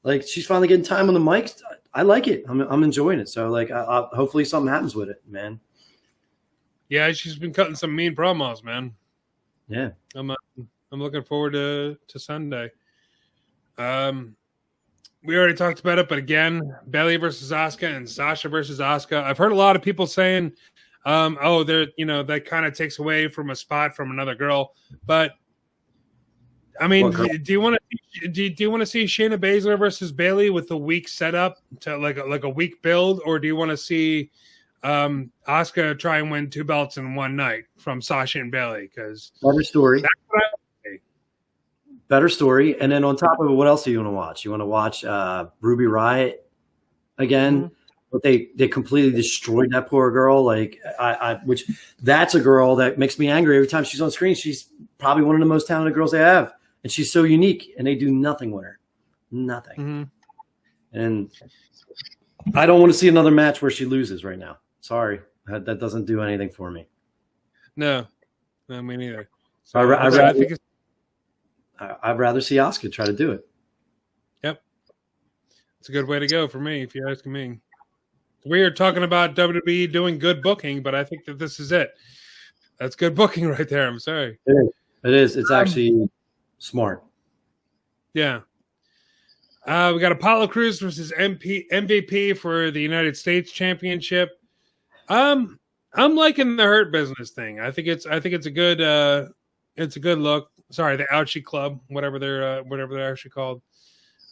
Like, she's finally getting time on the mic. I like it. I'm enjoying it. So, like, hopefully something happens with it, man. Yeah, she's been cutting some mean promos, man. Yeah, I'm looking forward to Sunday. We already talked about it, but again, Bayley versus Asuka and Sasha versus Asuka. I've heard a lot of people saying, that kind of takes away from a spot from another girl. But I mean, do you want to see Shayna Baszler versus Bayley with a weak setup to like a weak build, or do you want to see Asuka try and win 2 belts in one night from Sasha and Bayley? Because better story. Better story. And then on top of it, what else do you want to watch? You want to watch Ruby Riott again? Mm-hmm. But they completely destroyed that poor girl. Like which that's a girl that makes me angry every time she's on screen. She's probably one of the most talented girls they have, and she's so unique. And they do nothing with her, nothing. Mm-hmm. And I don't want to see another match where she loses right now. Sorry, that doesn't do anything for me. No, me neither. So I'd rather see Asuka try to do it. Yep. It's a good way to go for me, if you're asking me. We are talking about WWE doing good booking, but I think that this is it. That's good booking right there. I'm sorry. It is. It's actually smart. Yeah. We got Apollo Crews versus MVP for the United States Championship. I'm liking the Hurt Business thing. I think it's a good look. Sorry, the Ouchie Club, whatever they're actually called.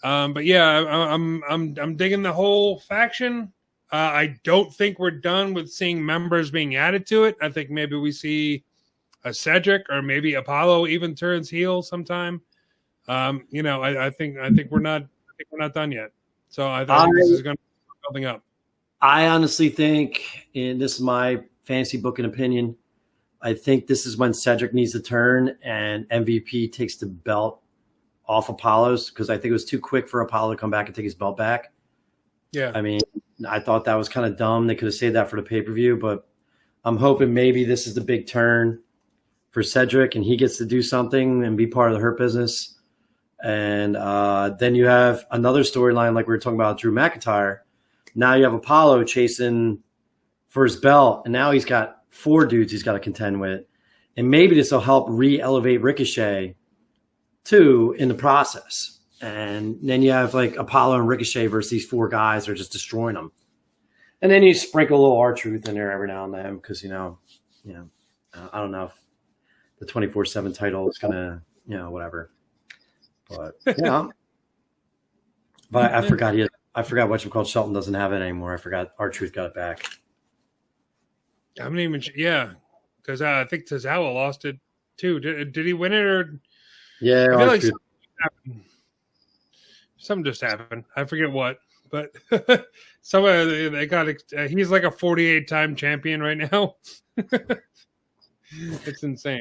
But yeah, I'm digging the whole faction. I don't think we're done with seeing members being added to it. I think maybe we see a Cedric or maybe Apollo even turns heel sometime. I think we're not done yet. So I think this is going to be building up. I honestly think, and this is my fantasy booking opinion, I think this is when Cedric needs to turn and MVP takes the belt off Apollo's, because I think it was too quick for Apollo to come back and take his belt back. Yeah. I mean, I thought that was kind of dumb. They could have saved that for the pay-per-view, but I'm hoping maybe this is the big turn for Cedric and he gets to do something and be part of the Hurt Business. And then you have another storyline like we were talking about Drew McIntyre. Now you have Apollo chasing for his belt, and now he's got 4 dudes he's got to contend with. And maybe this will help re-elevate Ricochet, too, in the process. And then you have, like, Apollo and Ricochet versus these 4 guys that are just destroying them. And then you sprinkle a little R-Truth in there every now and then because, I don't know if the 24/7 title is going to, whatever. But, but I forgot what you called Shelton doesn't have it anymore. I forgot R-Truth got it back. I'm not even. Yeah, because I think Tozawa lost it too. Did he win it or? Yeah, I feel like something just happened. I forget what, but somebody they got. He's like a 48-time champion right now. It's insane.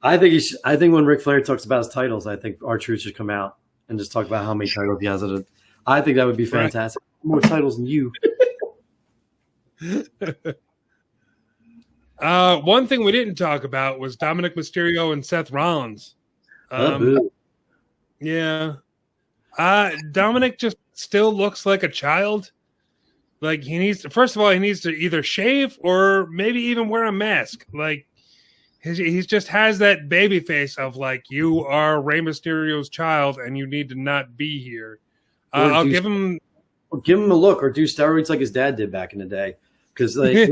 I think when Ric Flair talks about his titles, I think R-Truth should come out and just talk about how many titles he has. I think that would be fantastic. Right. More titles than you. One thing we didn't talk about was Dominick Mysterio and Seth Rollins. Yeah. Dominic just still looks like a child. Like he needs to either shave or maybe even wear a mask. Like he just has that baby face of like, you are Rey Mysterio's child and you need to not be here. I'll give him a look or do steroids like his dad did back in the day. Because like he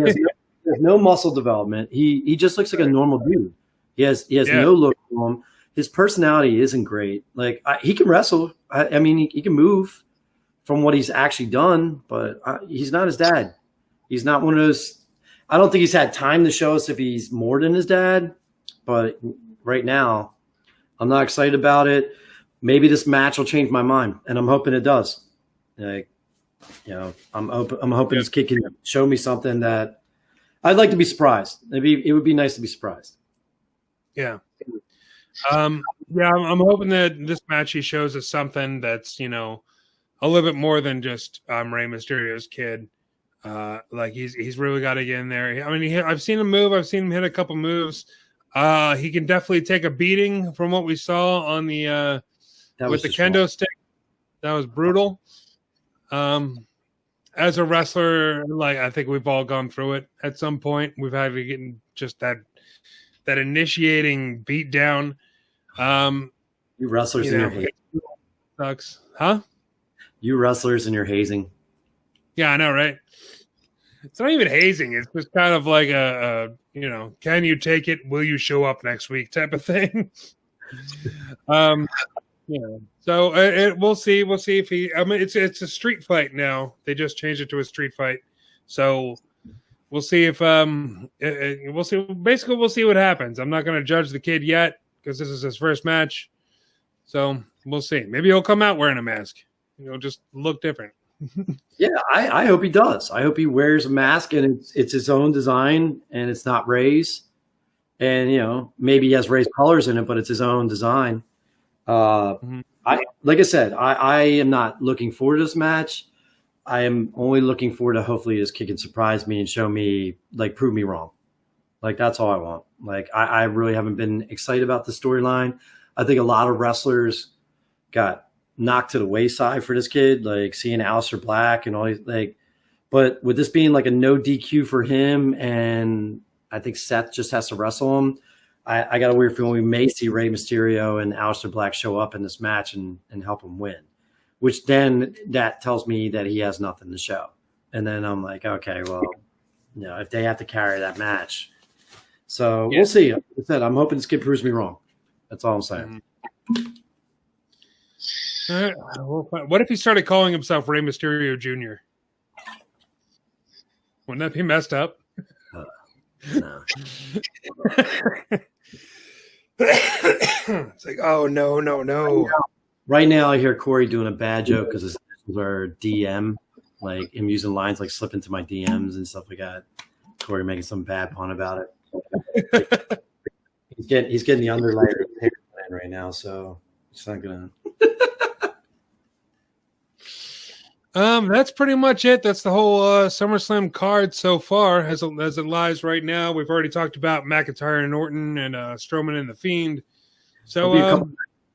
has no muscle development. He just looks like a normal dude. He has no look to him. His personality isn't great. Like he can wrestle. I mean, he can move from what he's actually done, but he's not his dad. He's not one of those. I don't think he's had time to show us if he's more than his dad. But right now, I'm not excited about it. Maybe this match will change my mind, and I'm hoping it does. Like, I'm hoping this kid can show me something that I'd like to be surprised. It would be nice to be surprised. Yeah. I'm hoping that this match he shows us something that's, a little bit more than just Rey Mysterio's kid. Like he's really got to get in there. I mean, I've seen him move. I've seen him hit a couple moves. He can definitely take a beating from what we saw on the with the kendo stick. That was brutal. As a wrestler, like I think we've all gone through it at some point. We've had to get just that initiating beat down. You wrestlers in your hazing sucks, huh? You wrestlers in your hazing. Yeah, I know, right? It's not even hazing. It's just kind of like a can you take it? Will you show up next week? Type of thing. So we'll see. We'll see if he. I mean, it's a street fight now. They just changed it to a street fight. So we'll see if we'll see. Basically, we'll see what happens. I'm not going to judge the kid yet because this is his first match. So we'll see. Maybe he'll come out wearing a mask. Just look different. Yeah, I hope he does. I hope he wears a mask and it's his own design and it's not Rey's. And maybe he has Rey's colors in it, but it's his own design. Like I said, I am not looking forward to this match. I am only looking forward to hopefully this kid can surprise me and show me, like, prove me wrong. Like, that's all I want. Like, I really haven't been excited about the storyline. I think a lot of wrestlers got knocked to the wayside for this kid, like seeing Aleister Black and all these, like, but with this being like a no DQ for him, and I think Seth just has to wrestle him. I got a weird feeling we may see Rey Mysterio and Aleister Black show up in this match and help him win, which then that tells me that he has nothing to show. And then I'm like, okay, well, if they have to carry that match. So we'll see. Like I said, I'm hoping this kid proves me wrong. That's all I'm saying. What if he started calling himself Rey Mysterio Jr.? Wouldn't that be messed up? No. It's like, oh, no. Right now, I hear Cory doing a bad joke because his initials are DM, like him using lines like slip into my DMs and stuff like that. Cory making some bad pun about it. He's getting the underlayer of the plan right now, so it's not gonna. That's pretty much it. That's the whole SummerSlam card so far as it lies right now. We've already talked about McIntyre and Orton and Strowman and The Fiend. So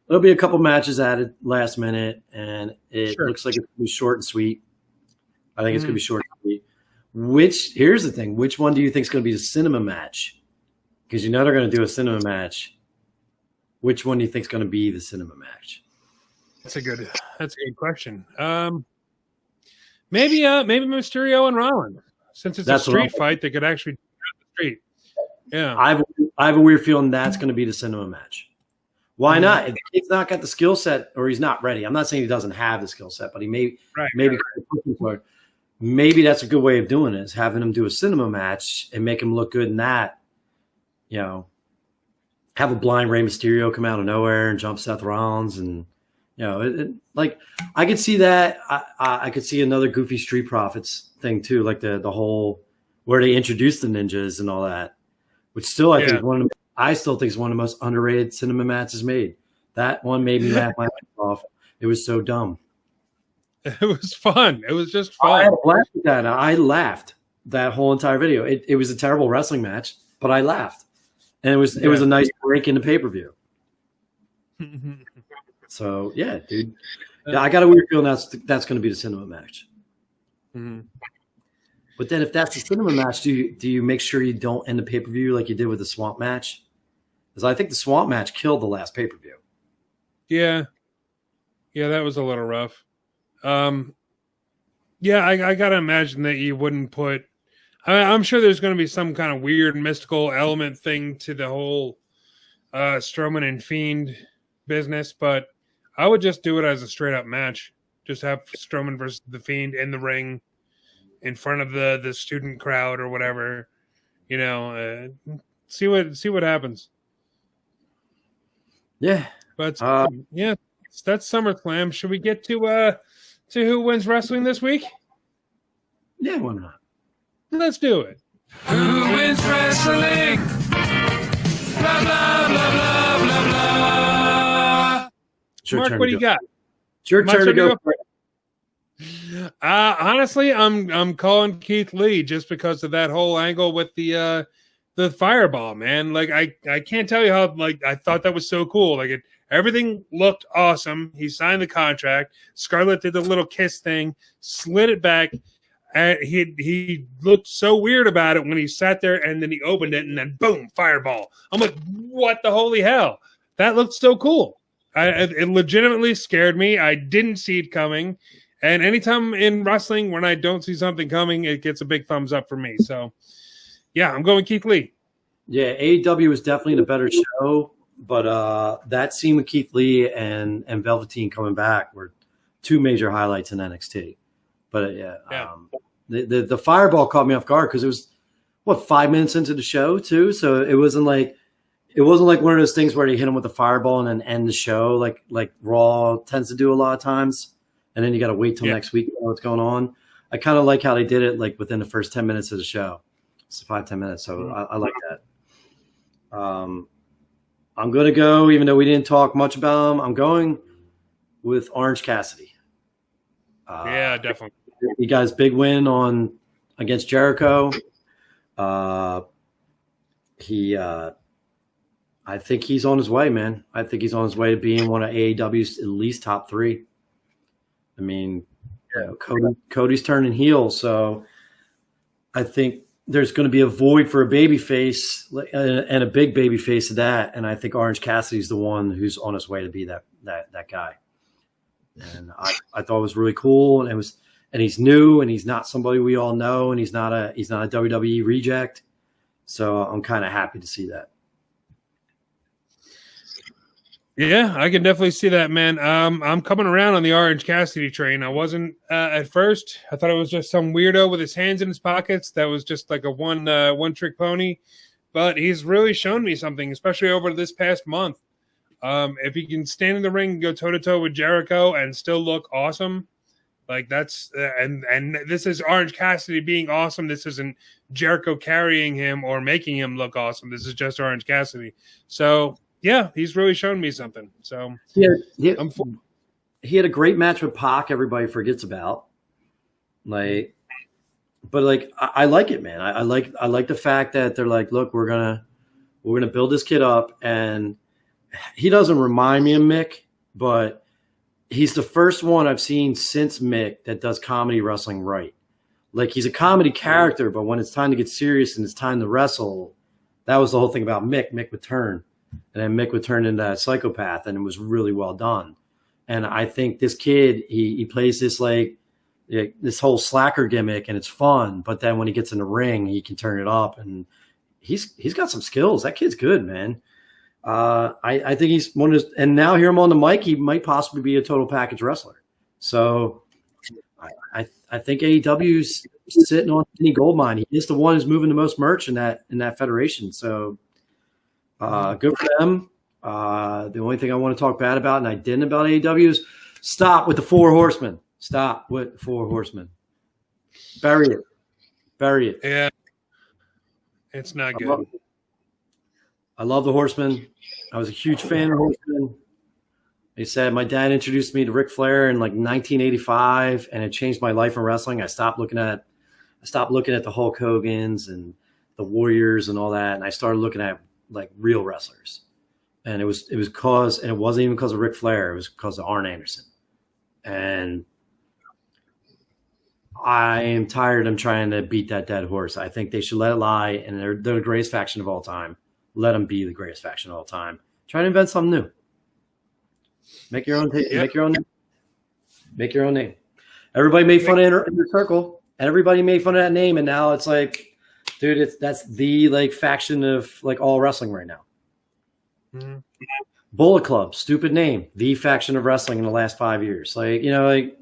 there'll be a couple matches added last minute, and it looks like it's going to be short and sweet. I think it's going to be short and sweet. Here's the thing. Which one do you think is going to be the cinema match? Because they're going to do a cinema match. Which one do you think is going to be the cinema match? That's a good question. Maybe Mysterio and Rollins, since it's a street fight, they could actually do it on the street. Yeah, I have a weird feeling that's going to be the cinema match. Why not? If he's not got the skill set, or he's not ready. I'm not saying he doesn't have the skill set, but he maybe that's a good way of doing it, is having him do a cinema match and make him look good in that. Have a blind Rey Mysterio come out of nowhere and jump Seth Rollins, and like I could see that. I could see another Goofy Street Profits thing too, like the whole where they introduced the ninjas and all that, which still I still think is one of the most underrated cinema matches made. That one made me laugh my ass off. It was so dumb. It was fun. It was just fun. I had a blast with that. I laughed that whole entire video. It was a terrible wrestling match, but I laughed, and it was a nice break in the pay-per-view. So yeah, dude. Yeah, I got a weird feeling that's going to be the cinema match. Mm-hmm. But then, if that's the cinema match, do you make sure you don't end the pay-per-view like you did with the Swamp match? Because I think the Swamp match killed the last pay-per-view. Yeah, that was a little rough. Yeah, I gotta imagine that you wouldn't put. I'm sure there's going to be some kind of weird mystical element thing to the whole Strowman and Fiend business, but I would just do it as a straight up match. Just have Strowman versus the Fiend in the ring in front of the student crowd or whatever. See what happens. Yeah, but yeah, that's SummerSlam. Should we get to who wins wrestling this week? Yeah, why not? Let's do it. Who wins wrestling? Blah, blah, blah, blah, blah, blah. Mark, what do you got? It's your turn to go. Honestly, I'm calling Keith Lee just because of that whole angle with the fireball, man. Like I can't tell you how I thought that was so cool. Everything looked awesome. He signed the contract. Scarlett did the little kiss thing, slid it back. He looked so weird about it when he sat there, and then he opened it, and then boom, fireball. I'm like, what the holy hell? That looked so cool. It legitimately scared me. I didn't see it coming. And anytime in wrestling, when I don't see something coming, it gets a big thumbs up for me. So, yeah, I'm going Keith Lee. Yeah, AEW was definitely the better show, but that scene with Keith Lee and Velveteen coming back were two major highlights in NXT. But the fireball caught me off guard because it was 5 minutes into the show too, so it wasn't like one of those things where they hit him with the fireball and then end the show like Raw tends to do a lot of times, and then you got to wait till next week to know what's going on. I kind of like how they did it within the first 10 minutes of the show. It's 5-10 minutes, so I like that. I'm gonna go, even though we didn't talk much about him. I'm going with Orange Cassidy. Yeah, definitely. He got his big win against Jericho. I think he's on his way, man. I think he's on his way to being one of AEW's at least top 3. I mean, Cody's turning heel, so I think there's going to be a void for a babyface and a big babyface of that, and I think Orange Cassidy's the one who's on his way to be that guy. And I thought it was really cool, and he's new, and he's not somebody we all know, and he's not a WWE reject. So I'm kind of happy to see that. Yeah, I can definitely see that, man. I'm coming around on the Orange Cassidy train. I wasn't at first. I thought it was just some weirdo with his hands in his pockets that was just like a one trick pony. But he's really shown me something, especially over this past month. If he can stand in the ring and go toe to toe with Jericho and still look awesome, that's and this is Orange Cassidy being awesome. This isn't Jericho carrying him or making him look awesome. This is just Orange Cassidy. So yeah, he's really shown me something. So he had a great match with Pac. Everybody forgets about, I like it, man. I like the fact that they're like, look, we're gonna build this kid up, and he doesn't remind me of Mick, but he's the first one I've seen since Mick that does comedy wrestling right. He's a comedy character, but when it's time to get serious and it's time to wrestle, that was the whole thing about Mick. Mick would turn, and then Mick would turn into a psychopath, and it was really well done. And I think this kid, he plays this this whole slacker gimmick, and it's fun. But then when he gets in the ring, he can turn it up, and he's got some skills. That kid's good, man. I think he's one of those, and now hear him on the mic, he might possibly be a total package wrestler. So I think AEW's sitting on any gold mine. He is the one who's moving the most merch in that federation. So good for them. The only thing I want to talk bad about, and I didn't about AEW, is stop with the 4 horsemen. Stop with the 4 horsemen. Bury it. Yeah. It's not good. I love the Horsemen. I was a huge fan of Horsemen. They said my dad introduced me to Ric Flair in 1985, and it changed my life in wrestling. I stopped looking at the Hulk Hogans and the Warriors and all that, and I started looking at real wrestlers. And it wasn't even because of Ric Flair. It was because of Arn Anderson. And I am tired of them trying to beat that dead horse. I think they should let it lie, and they're the greatest faction of all time. Let them be the greatest faction of all time. Try to invent something new. Make your own. Make your own name. Make your own name. Everybody made fun of Inner Circle, and everybody made fun of that name, and now it's like Dude, that's the like faction of like all wrestling right now. Mhm. Bullet Club, stupid name. The faction of wrestling in the last 5 years. Like, you know, like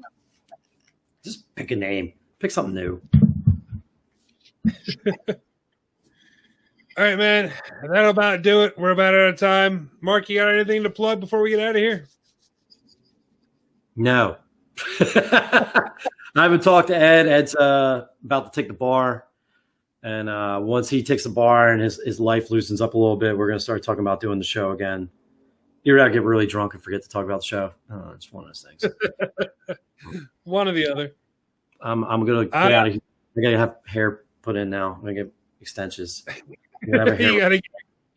just pick a name. Pick something new. All right, man. That'll about do it. We're about out of time. Mark, you got anything to plug before we get out of here? No. I haven't talked to Ed. Ed's about to take the bar. And once he takes the bar and his life loosens up a little bit, we're going to start talking about doing the show again. Either I get really drunk and forget to talk about the show. Oh, it's one of those things. One or the other. I'm going to get out of here. I got to have hair put in now. I'm going to get extensions. You got to get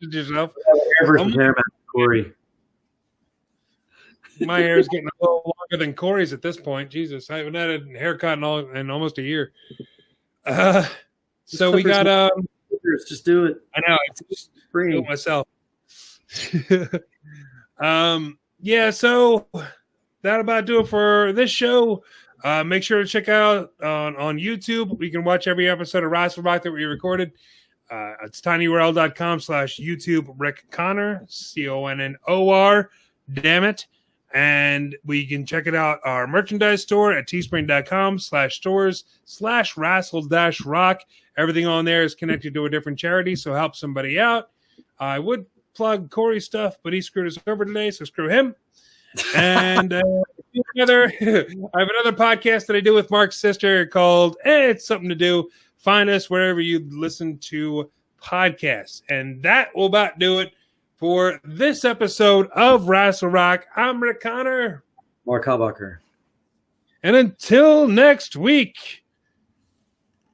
yourself. Hair versus hair match, Cory. My hair is getting a little longer than Cory's at this point. Jesus, I haven't had a haircut in almost a year. So we got just do it. I know, it's just Free. do it myself. Yeah, so that about do it for this show. Make sure to check out on YouTube. You can watch every episode of Wrestle Rock that we recorded. It's tinyurl.com/YouTube Rick Connor, CONNOR. Damn it. And we can check it out, our merchandise store at teespring.com/stores/wrestle-rock. Everything on there is connected to a different charity, so help somebody out. I would plug Cory's stuff, but he screwed us over today, so screw him. And I have another podcast that I do with Mark's sister called It's Something to Do. Find us wherever you listen to podcasts. And that will about do it for this episode of Wrestle Rock. I'm Rick Connor. Mark Hallbacher. And until next week,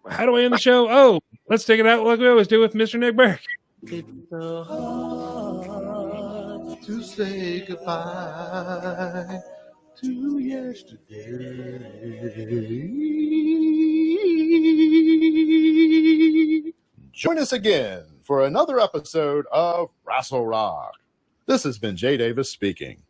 how do I end the show? Oh, let's take it out like we always do with Mr. Nick Burke. It's so hard to say goodbye to yesterday. Join us again for another episode of Wrestle Rock. This has been Jay Davis speaking.